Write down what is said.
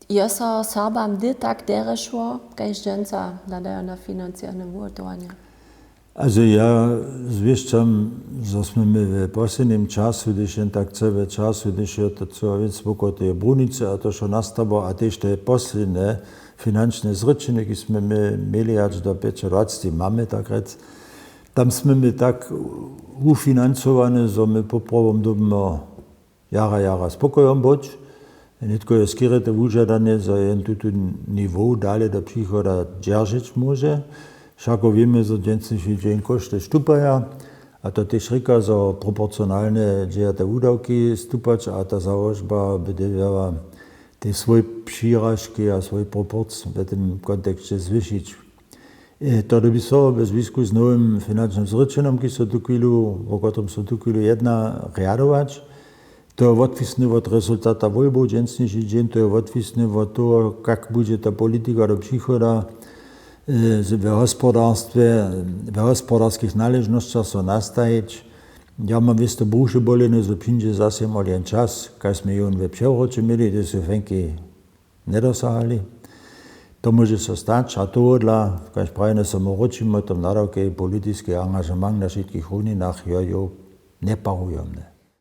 Jesa sabam tak derešło, każdżęca nadają na finansjalne wyłotowanie. Also ja zwierzczam, żeśmy my w poslednim czasu, když jen tak celý času, když je to co věc okolo té brunice, a to šo nastalo, a tež te posledné finančné zryčiny, které jsme my měli až do 25, máme tak rec, tam jsme my tak ufinancované, že my poprvom dobíme jara spokojom boč. Nitko je skierete vyžadanie, že jen tuto niveau dále do příchoda držet může. Všako víme, že dnešní dzień koszty stupają, a to też říká, že proporcionálne te údavky stupać, a ta załožba bude věla ty svoje příražky a svoj proporc v tom kontekste zvyšiť. To by se bez zvisku s novým finančným zryčenom, o ktorom sa tu chvíľu jedná, riadovať. To je odvisné od rezultáta voľbov dnešný deň, to je odvisné od toho, jak bude ta politika do příchoda v hospodárských náležnostiach sa nastajiť. Ja mám visto búše bolené, že přijde zase mal jen čas, keď sme ju ve převroče měli, kde sa fenky nedosahali. To môže sa stať, a to odla, keď pravne sa ročíme, tom nadavke politický angažement na všetkých úninách je neparujemné.